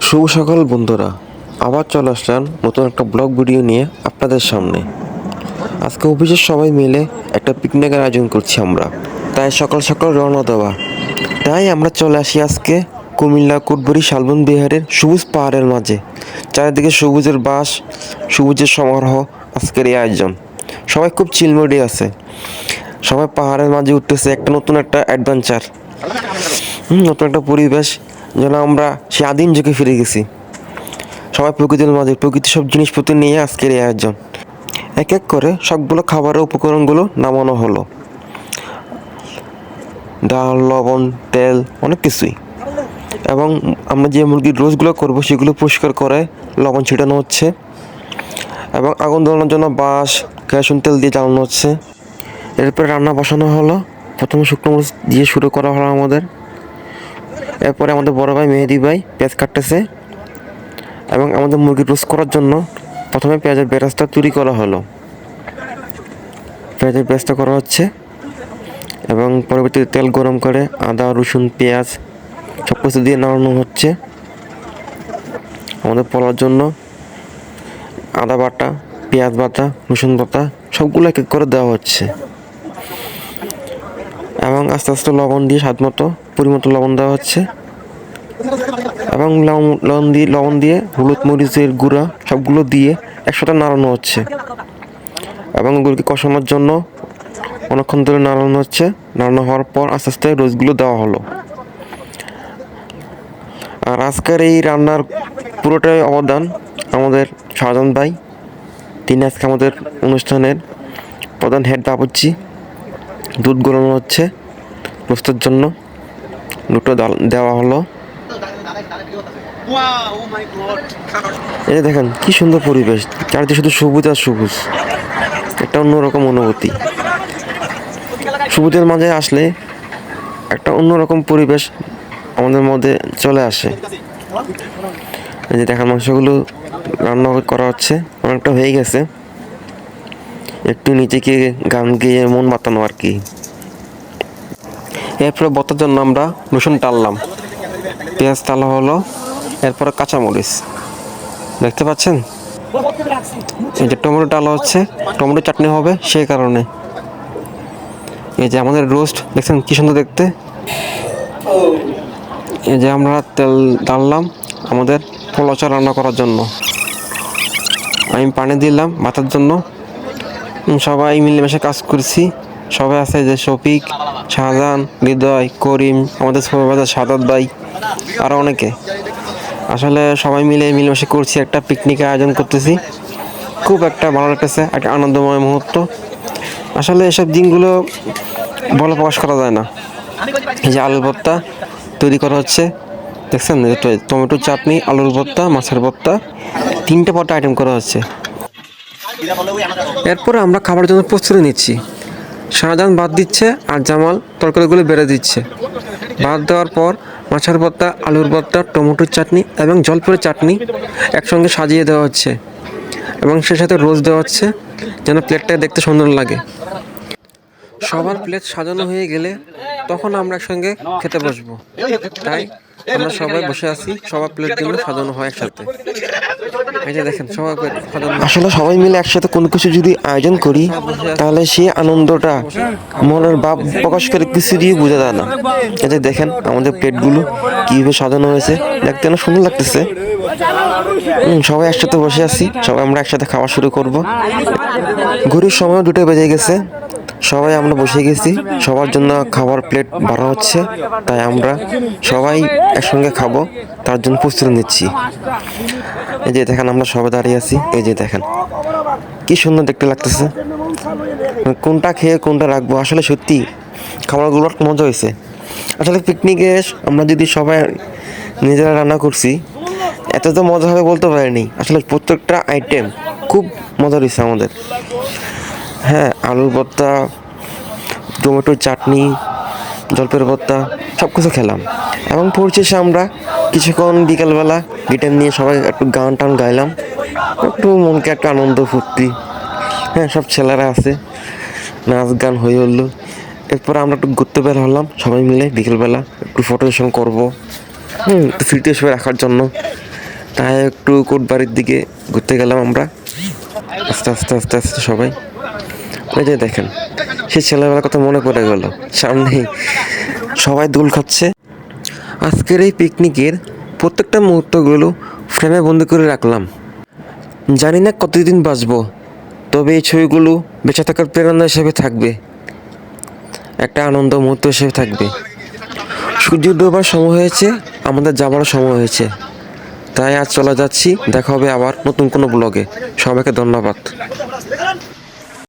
শুভ সকাল বন্ধুরা, আবার চলে আসলাম নতুন একটা ব্লগ ভিডিও নিয়ে আপনাদের সামনে। আজকে অফিসের সবাই মিলে একটা পিকনিকের আয়োজন করছি আমরা, তাই সকাল সকাল রওনা দেওয়া। তাই আমরা চলে আসি আজকে কুমিল্লা কুটবুড়ি শালবন বিহারের সবুজ পাহাড়ের মাঝে। চারিদিকে সবুজের বাস, সবুজের সমারোহ। আজকের এই আয়োজন সবাই খুব চিলমুডে আছে, সবাই পাহাড়ের মাঝে উঠতেছে, একটা নতুন একটা অ্যাডভেঞ্চার, নতুন একটা পরিবেশ, যেন আমরা সে আদিম যুগে ফিরে গেছি। সবাই প্রকৃতির মাঝে, প্রকৃতির সব জিনিসপত্র নিয়ে আজকের এই আয়োজন। এক এক করে সবগুলো খাবারের উপকরণগুলো নামানো হলো, ডাল, লবণ, তেল, অনেক কিছুই। এবং আমরা যে মুরগির রোস্টগুলো করবো সেগুলো পরিষ্কার করে লবণ ছিটানো হচ্ছে, এবং আগুন ধরানোর জন্য বাঁশ, কেরোসিন তেল দিয়ে জ্বালানো হচ্ছে। এরপরে রান্না বসানো হলো। প্রথমে শুকনো মরিচ দিয়ে শুরু করা হলো আমাদের। এরপরে আমাদের বড় ভাই মেহেদি ভাই পেঁয়াজ কাটতেছে, এবং আমাদের মুরগির রোস্ট করার জন্য প্রথমে পেঁয়াজের বেরেস্তা তৈরি করা হলো। পেঁয়াজের বেরেস্তা করা হচ্ছে, এবং পরবর্তীতে তেল গরম করে আদা, রসুন, পেঁয়াজ সব কিছু দিয়ে নাড়ানো হচ্ছে। আমাদের পোলার জন্য আদা বাটা, পেঁয়াজ বাটা, রসুন বাটা সবগুলো এক এক করে দেওয়া হচ্ছে, এবং আস্তে আস্তে লবণ দিয়ে স্বাদ মতো পরিমতো লবণ দেওয়া হচ্ছে, এবং লবণ দিয়ে হলুদ, মরিচের গুঁড়া সবগুলো দিয়ে একসাথে নাড়ানো হচ্ছে, এবং ওগুলোকে কষানোর জন্য অনেকক্ষণ ধরে নাড়ানো হচ্ছে। নাড়ানো হওয়ার পর আস্তে আস্তে রোজগুলো দেওয়া হলো। আর আজকের এই রান্নার পুরোটাই অবদান আমাদের শাহজাহান ভাই। তিনি আজকে আমাদের অনুষ্ঠানের প্রধান হেড বাবুর্চি। দুধ গলানো হচ্ছে রোস্টের জন্য, দুটো দেওয়া হলো। এই দেখেন কি সুন্দর পরিবেশ, চারিদিকে শুধু সবুজ আর সবুজ, একটা অন্যরকম অনুভূতি। সবুজের মাঝে আসলে একটা অন্যরকম পরিবেশ আমাদের মধ্যে চলে আসে। এই যে দেখেন মাংসগুলো রান্না করা হচ্ছে, অনেকটা হয়ে গেছে। একটু নিচেকে গান গেয়ে মন মাতানো আর কি। এরপরে বতার জন্য আমরা রসুন টানলাম, পেঁয়াজ টালা হলো, এরপরে কাঁচামরিচ দেখতে পাচ্ছেন। এই যে টমেটো টালা হচ্ছে, টমেটো চাটনি হবে সেই কারণে। এই যে আমাদের রোস্ট দেখছেন কি সুন্দর দেখতে। এই যে আমরা তেল ডাললাম আমাদের পোলাও রান্না করার জন্য। আমি পানি দিলাম ভাতের জন্য। সবাই মিলেমিশে কাজ করছি। সবাই আছে, যে শফিক, শাহজাহান, হৃদয়, করিম, আমাদের সুপারভাইজার সাদাত ভাই, আরও অনেকে। আসলে সবাই মিলেমিশে করছি, একটা পিকনিকের আয়োজন করতেছি। খুব একটা ভালো লাগতেছে, একটা আনন্দময় মুহূর্ত। আসলে এসব দিনগুলো বলে প্রকাশ করা যায় না। এই যে আলুর ভর্তা তৈরি করা হচ্ছে দেখছেন, টমেটো চাটনি, আলুর ভর্তা, মাছের ভর্তা, 3টে পদ আইটেম করা হচ্ছে। এরপরে আমরা খাবারের জন্য প্রস্তুতি নিচ্ছি। শাহজাহান ভাত দিচ্ছে আর জামাল তরকারিগুলো বেড়ে দিচ্ছে। ভাত দেওয়ার পর মাছের ভর্তা, আলুর ভর্তা, টমেটোর চাটনি এবং জলপাইয়ের চাটনি একসঙ্গে সাজিয়ে দেওয়া হচ্ছে, এবং সে সাথে রোজ দেওয়া হচ্ছে যেন প্লেটটা দেখতে সুন্দর লাগে। সবার প্লেট সাজানো হয়ে গেলে তখন আমরা একসঙ্গে খেতে বসবো। তাই আমরা সবাই বসে আছি, সবার প্লেটগুলো সাজানো হয় একসাথে। এই যে দেখেন সবাই সাজানো। আসলে সবাই মিলে একসাথে কোনো কিছু যদি আয়োজন করি তাহলে সেই আনন্দটা মনের ভাব প্রকাশ করে কিছু দিয়ে বোঝা যায় না। এই যে দেখেন আমাদের প্লেটগুলো কীভাবে সাজানো হয়েছে, দেখতে না সুন্দর লাগতেছে। সবাই একসাথে বসে আছি, সবাই আমরা একসাথে খাওয়া শুরু করব। ঘড়ির সময় 2টা বেজে গেছে, সবাই আমরা বসে গেছি, সবার জন্য খাবার প্লেট ভরা হচ্ছে। তাই আমরা সবাই একসঙ্গে খাবো তার জন্য প্রস্তুতি নিচ্ছি। এই যে দেখেন আমরা সবাই দাঁড়িয়ে আছি, এই যে দেখেন কি সুন্দর দেখতে লাগতেছে। কোনটা খেয়ে কোনটা রাখবো, আসলে সত্যি খাবারগুলোর মজা হয়েছে। আসলে পিকনিকে আমরা যদি সবাই নিজেরা রান্না করছি, এত তো মজা হবে বলতে পারিনি। আসলে প্রত্যেকটা আইটেম খুব মজা হয়েছে আমাদের। হ্যাঁ, আলুর ভর্তা, টমেটোর চাটনি, জলপাইয়ের ভর্তা সব কিছু খেলাম, এবং পরিশেষে আমরা কিছুক্ষণ বিকালবেলা গিটার নিয়ে সবাই একটু গান টান গাইলাম, একটু মনকে একটা আনন্দ ফুর্তি। হ্যাঁ, সব ছেলেরা আছে, নাচ গান হয়ে হলো। এরপর আমরা একটু ঘুরতে বের হলাম সবাই মিলে, বিকেলবেলা একটু ফটো সেশন করবো। একটু ফ্রিতে হিসেবে রাখার জন্য। তাই একটু কোটবাড়ির দিকে ঘুরতে গেলাম আমরা আস্তে আস্তে আস্তে আস্তে সবাই। ওই যে দেখেন, সেই ছেলেবেলার কথা মনে পড়ে গেল, সামনেই সবাই দোল খাচ্ছে। আজকের এই পিকনিকের প্রত্যেকটা মুহূর্তগুলো ফ্রেমে বন্দি করে রাখলাম। জানি না কতদিন বাঁচবো, তবে এই ছবিগুলো বেঁচে থাকার প্রেরণা হিসেবে থাকবে, একটা আনন্দ মুহূর্ত হিসেবে থাকবে। সূর্য ডোবার সময় হয়েছে, আমাদের যাবারও সময় হয়েছে, তাই আজ চলে যাচ্ছি। দেখা হবে আবার নতুন কোনো ব্লগে। সবাইকে ধন্যবাদ।